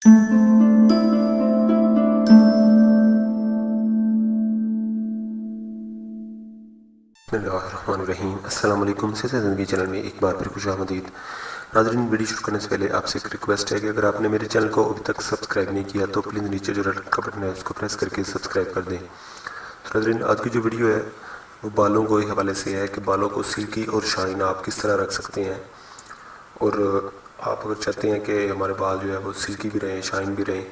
Bismillahirrahmanirrahim. السلام علیکم. صحت زندگی چینل میں ایک بار پھر خوش آمدید. ناظرین، ویڈیو شروع کرنے سے پہلے آپ سے ایک ریکویسٹ ہے کہ اگر آپ نے میرے چینل کو ابھی تک سبسکرائب نہیں کیا تو پلیز نیچے جو ریڈ کا بٹن ہے اس کو پریس کر کے سبسکرائب کر دیں. تو ناظرین، آج کی جو ویڈیو ہے وہ بالوں کو حوالے سے ہے کہ بالوں کو سلکی اور شائن آپ کس طرح رکھ سکتے ہیں. اور آپ اگر چاہتے ہیں کہ ہمارے بال جو ہے وہ سلکی بھی رہیں، شائن بھی رہیں،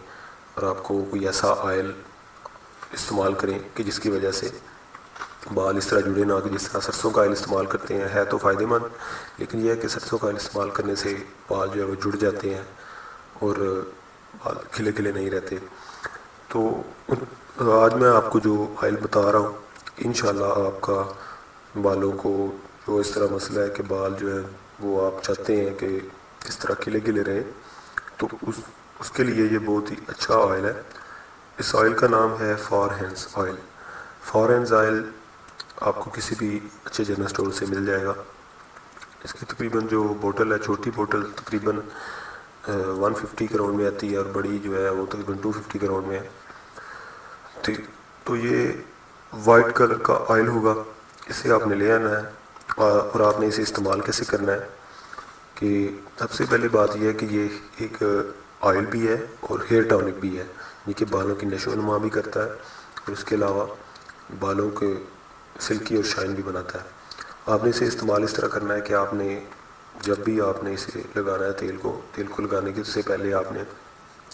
اور آپ کو کوئی ایسا آئل استعمال کریں کہ جس کی وجہ سے بال اس طرح جڑے نہ، کہ جس طرح سرسوں کا آئل استعمال کرتے ہیں، ہے تو فائدہ مند، لیکن یہ ہے کہ سرسوں کا آئل استعمال کرنے سے بال جو ہے وہ جڑ جاتے ہیں اور بال کھلے کھلے نہیں رہتے. تو آج میں آپ کو جو آئل بتا رہا ہوں انشاءاللہ آپ کا بالوں کو جو اس طرح مسئلہ ہے کہ بال جو ہے وہ آپ چاہتے ہیں کہ اس طرح کھلے کھلے رہیں، تو اس کے لیے یہ بہت ہی اچھا آئل ہے. اس آئل کا نام ہے for hands oil. For hands oil آپ کو کسی بھی اچھے جنرل اسٹور سے مل جائے گا. اس کی تقریباً جو بوٹل ہے، چھوٹی بوٹل تقریباً 150 کراؤنڈ میں آتی ہے، اور بڑی جو ہے وہ تقریباً 250 کراؤنڈ میں ہے. تو یہ وائٹ کلر کا آئل ہوگا. اسے آپ نے لے آنا ہے اور آپ نے اسے استعمال کیسے کرنا ہے کہ سب سے پہلے بات یہ ہے کہ یہ ایک آئل بھی ہے اور ہیئر ٹانک بھی ہے، یہ کہ بالوں کی نشو و نما بھی کرتا ہے اور اس کے علاوہ بالوں کے سلکی اور شائن بھی بناتا ہے. آپ نے اسے استعمال اس طرح کرنا ہے کہ آپ نے جب بھی آپ نے اسے لگانا ہے تیل کو لگانے کے سے پہلے آپ نے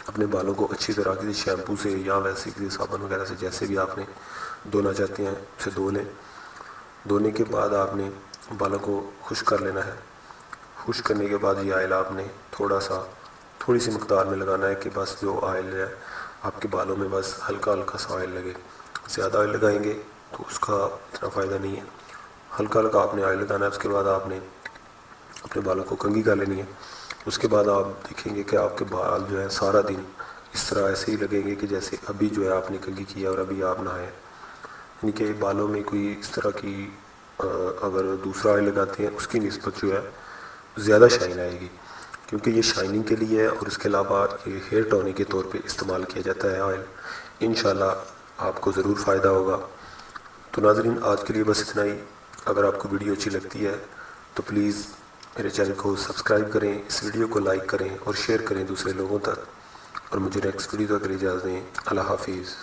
اپنے بالوں کو اچھی طرح کسی شیمپو سے یا ویسے کسی صابن وغیرہ سے جیسے بھی آپ نے دھونا چاہتے ہیں اسے دھو لیں. دھونے کے بعد آپ نے بالوں کو خشک کر لینا ہے. خشک کرنے کے بعد یہ آئل آپ نے تھوڑی سی مقدار میں لگانا ہے کہ بس جو آئل ہے آپ کے بالوں میں بس ہلکا ہلکا سا آئل لگے. زیادہ آئل لگائیں گے تو اس کا اتنا فائدہ نہیں ہے. ہلکا ہلکا آپ نے آئل لگانا ہے. اس کے بعد آپ نے اپنے بالوں کو کنگھی کر لینی ہے. اس کے بعد آپ دیکھیں گے کہ آپ کے بال جو ہے سارا دن اس طرح ایسے ہی لگیں گے کہ جیسے ابھی جو ہے آپ نے کنگھی کیا اور ابھی آپ نہائے. یعنی کہ بالوں میں کوئی اس طرح کی اگر دوسرا آئل لگاتے ہیں اس کی نسبت جو ہے زیادہ شائن آئے گی، کیونکہ یہ شائننگ کے لیے ہے اور اس کے علاوہ یہ ہیئر ٹونک کے طور پہ استعمال کیا جاتا ہے آئل. انشاءاللہ آپ کو ضرور فائدہ ہوگا. تو ناظرین، آج کے لیے بس اتنا ہی. اگر آپ کو ویڈیو اچھی لگتی ہے تو پلیز میرے چینل کو سبسکرائب کریں، اس ویڈیو کو لائک کریں اور شیئر کریں دوسرے لوگوں تک، اور مجھے نیکسٹ ویڈیو تک اجازت دیں. اللہ حافظ.